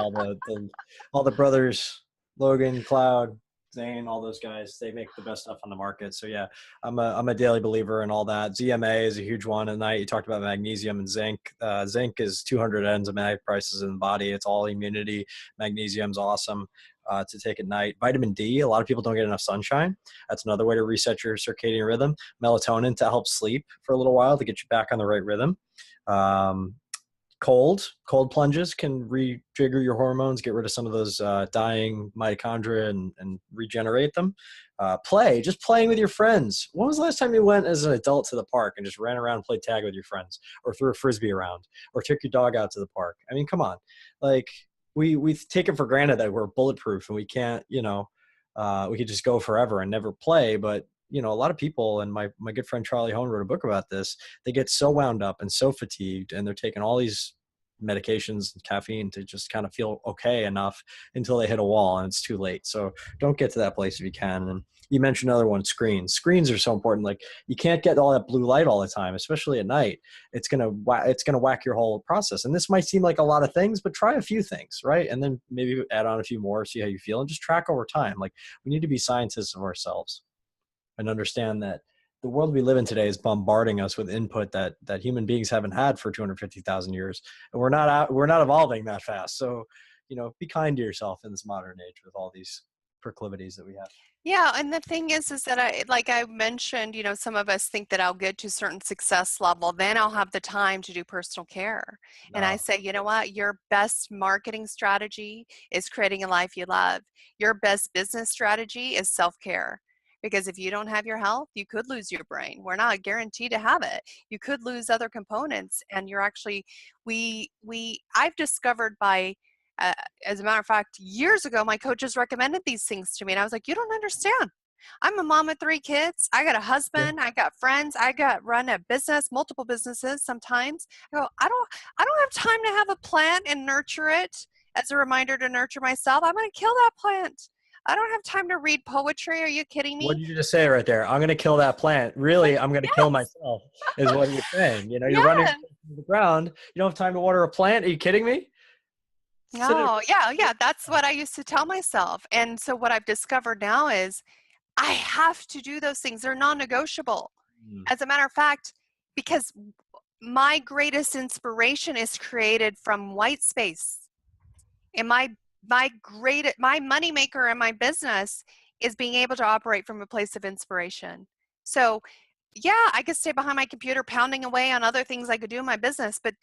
all the brothers, Logan, Cloud, Zane, all those guys, they make the best stuff on the market. So yeah, I'm a daily believer in all that. ZMA is a huge one. At night, you talked about magnesium and zinc. Zinc is 200 enzymatic prices in the body. It's all immunity. Magnesium's awesome. To take at night. Vitamin D, a lot of people don't get enough sunshine. That's another way to reset your circadian rhythm. Melatonin to help sleep for a little while to get you back on the right rhythm. Um, cold plunges can re-trigger your hormones, get rid of some of those dying mitochondria and regenerate them. Just playing with your friends. When was the last time you went as an adult to the park and just ran around and played tag with your friends, or threw a frisbee around, or took your dog out to the park? I mean, come on. Like, we take it for granted that we're bulletproof and we can't, we could just go forever and never play. But, a lot of people, and my good friend Charlie Hone wrote a book about this, they get so wound up and so fatigued, and they're taking all these medications and caffeine to just kind of feel okay enough until they hit a wall and it's too late. So don't get to that place if you can. And you mentioned another one, screens are so important. Like, you can't get all that blue light all the time, especially at night. It's going to whack your whole process. And this might seem like a lot of things, but try a few things, right? And then maybe add on a few more, see how you feel, and just track over time. Like, we need to be scientists of ourselves and understand that the world we live in today is bombarding us with input that human beings haven't had for 250,000 years. And we're not evolving that fast. So, be kind to yourself in this modern age with all these proclivities that we have. Yeah, and the thing is that like I mentioned, some of us think that I'll get to a certain success level, then I'll have the time to do personal care. And I No. say, you know what? Your best marketing strategy is creating a life you love. Your best business strategy is self-care. Because if you don't have your health, you could lose your brain. We're not guaranteed to have it. You could lose other components, and you're actually, I've discovered by uh, as a matter of fact, years ago, my coaches recommended these things to me, and I was like, "You don't understand. I'm a mom of 3 kids. I got a Yeah. husband. I got friends. I got run a business, multiple businesses. Sometimes I go, I don't have time to have a plant and nurture it as a reminder to nurture myself. I'm going to kill that plant. I don't have time to read poetry. Are you kidding What me? did you just say right there? I'm going to kill that plant. Really, I'm going to kill Yes, myself is what you're saying. You're running yes. into the ground. You don't have time to water a plant. Are you kidding me? Sit at Oh, yeah, yeah. That's what I used to tell myself. And so what I've discovered now is I have to do those things. They're non-negotiable. Mm. As a matter of fact, because my greatest inspiration is created from white space. And my money maker in my business is being able to operate from a place of inspiration. So yeah, I could stay behind my computer pounding away on other things I could do in my business, but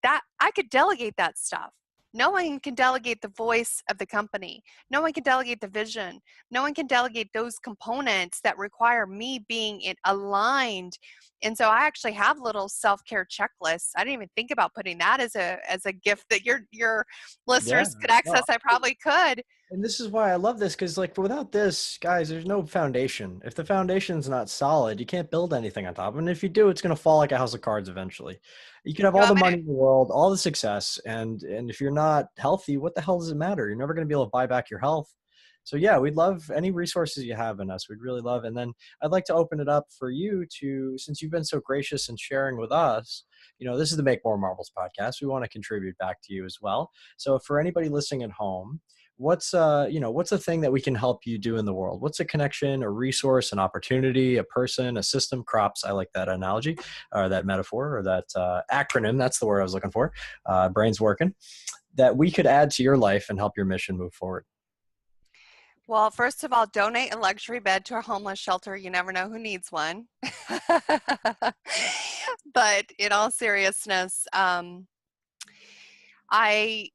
that I could delegate that stuff. No one can delegate the voice of the company. No one can delegate the vision. No one can delegate those components that require me being aligned. And so I actually have little self-care checklists. I didn't even think about putting that as a gift that your Yeah. listeners could access. Well, I probably could. and this is why I love this, because like without this, guys, there's no foundation. If the foundation's not solid, you can't build anything on top. And if you do, it's going to fall like a house of cards eventually. You can have You all the want me to money in the world, all the success, and if you're not healthy, what the hell does it matter? You're never going to be able to buy back your health. So yeah, we'd love any resources you have in us. We'd really love. And then I'd like to open it up for you to, since you've been so gracious in sharing with us, this is the Make More Marbles podcast. We want to contribute back to you as well. So for anybody listening at home, what's a thing that we can help you do in the world? What's a connection, a resource, an opportunity, a person, a system? Crops, I like that analogy or that metaphor or that acronym. That's the word I was looking for. Brain's working. That we could add to your life and help your mission move forward. Well, first of all, donate a luxury bed to a homeless shelter. You never know who needs one. But in all seriousness, I, my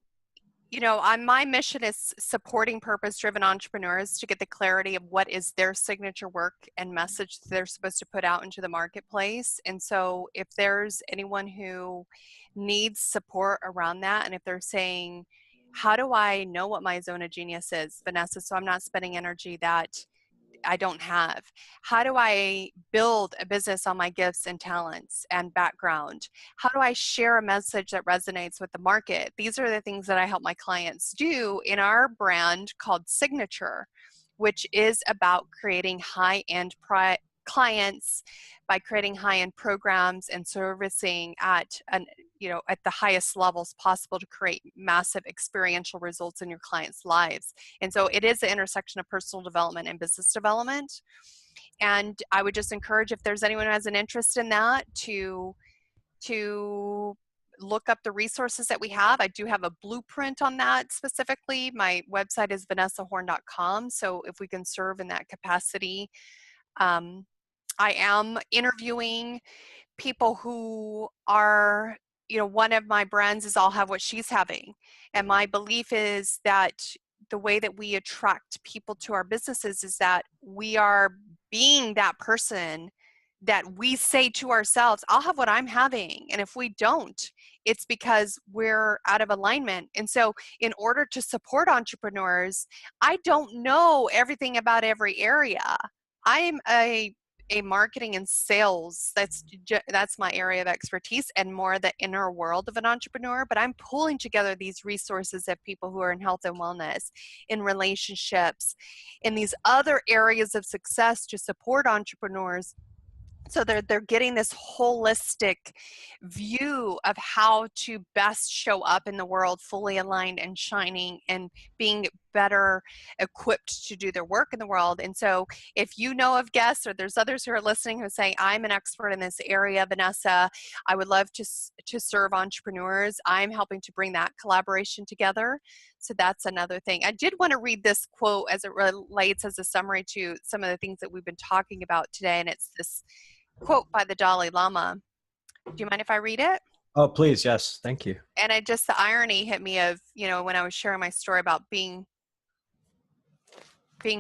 mission is supporting purpose-driven entrepreneurs to get the clarity of what is their signature work and message they're supposed to put out into the marketplace. And so if there's anyone who needs support around that, and if they're saying, how do I know what my zone of genius is, Vanessa, so I'm not spending energy that I don't have? How do I build a business on my gifts and talents and background? How do I share a message that resonates with the market? These are the things that I help my clients do in our brand called Signature, which is about creating high-end clients by creating high-end programs and servicing at the highest levels possible to create massive experiential results in your clients' lives. And so it is the intersection of personal development and business development. And I would just encourage, if there's anyone who has an interest in that, to look up the resources that we have. I do have a blueprint on that specifically. My website is vanessahorn.com. So if we can serve in that capacity, I am interviewing people who are, one of my brands is I'll have what she's having. And my belief is that the way that we attract people to our businesses is that we are being that person that we say to ourselves, I'll have what I'm having. And if we don't, it's because we're out of alignment. And so in order to support entrepreneurs, I don't know everything about every area. I'm a marketing and sales, that's my area of expertise, and more the inner world of an entrepreneur. But I'm pulling together these resources of people who are in health and wellness, in relationships, in these other areas of success to support entrepreneurs. So they're getting this holistic view of how to best show up in the world, fully aligned and shining and being better equipped to do their work in the world. And so if you know of guests or there's others who are listening who say, I'm an expert in this area, Vanessa, I would love to serve entrepreneurs. I'm helping to bring that collaboration together. So that's another thing. I did want to read this quote as it relates as a summary to some of the things that we've been talking about today. And it's this quote by the Dalai Lama. Do you mind if I read it? Oh, please. Yes. Thank you. And the irony hit me of, when I was sharing my story about being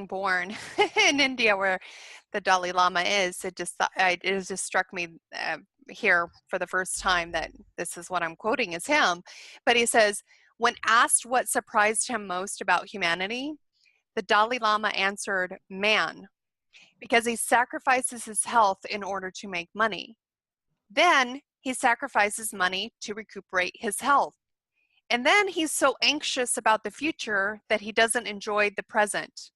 born in India, where the Dalai Lama is. It just struck me here for the first time that this is what I'm quoting is him. But he says, when asked what surprised him most about humanity, the Dalai Lama answered, man, because he sacrifices his health in order to make money. Then he sacrifices money to recuperate his health. And then he's so anxious about the future that he doesn't enjoy the present.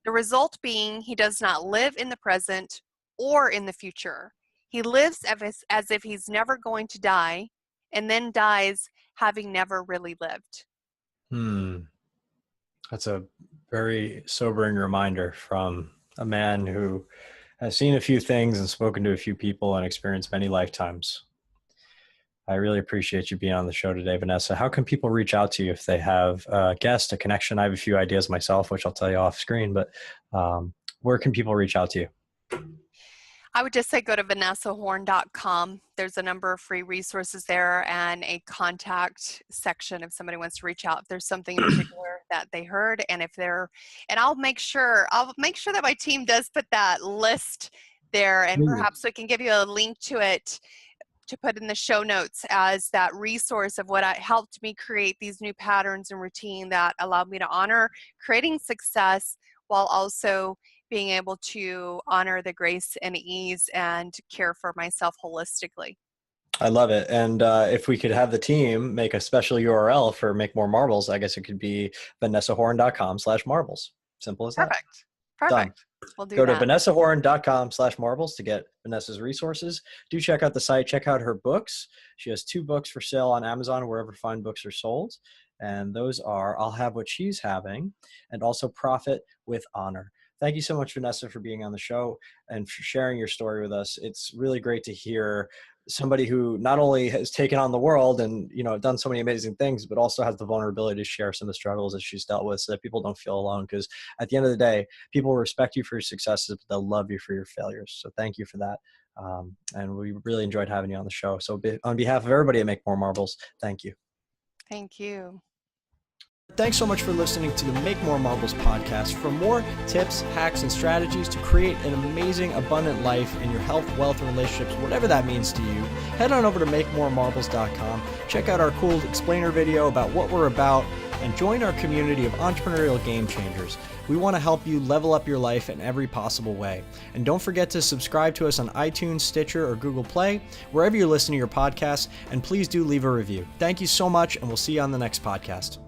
The result being he does not live in the present or in the future. He lives as if he's never going to die, and then dies having never really lived. That's a very sobering reminder from a man who has seen a few things and spoken to a few people and experienced many lifetimes. I really appreciate you being on the show today, Vanessa. How can people reach out to you if they have a guest, a connection? I have a few ideas myself, which I'll tell you off screen, but where can people reach out to you? I would just say go to vanessahorn.com. There's a number of free resources there and a contact section if somebody wants to reach out. If there's something in particular that they heard, and I'll make sure that my team does put that list there, and perhaps we can give you a link to it to put in the show notes as that resource of what helped me create these new patterns and routine that allowed me to honor creating success while also being able to honor the grace and ease and care for myself holistically. I love it. And if we could have the team make a special URL for Make More Marbles, I guess it could be vanessahorn.com/marbles. Simple as that. Perfect. Done. We'll do Go that. to vanessahorn.com/marbles to get Vanessa's resources. Do check out the site. Check out her books. She has 2 books for sale on Amazon, wherever fine books are sold. And those are I'll Have What She's Having and also Profit with Honor. Thank you so much, Vanessa, for being on the show and for sharing your story with us. It's really great to hear somebody who not only has taken on the world and, done so many amazing things, but also has the vulnerability to share some of the struggles that she's dealt with so that people don't feel alone. Because at the end of the day, people respect you for your successes, but they'll love you for your failures. So thank you for that. And we really enjoyed having you on the show. So on behalf of everybody at Make More Marbles, thank you. Thank you. Thanks so much for listening to the Make More Marbles podcast. For more tips, hacks, and strategies to create an amazing, abundant life in your health, wealth, and relationships, whatever that means to you, head on over to makemoremarbles.com. Check out our cool explainer video about what we're about and join our community of entrepreneurial game changers. We want to help you level up your life in every possible way. And don't forget to subscribe to us on iTunes, Stitcher, or Google Play, wherever you're listening to your podcasts, and please do leave a review. Thank you so much, and we'll see you on the next podcast.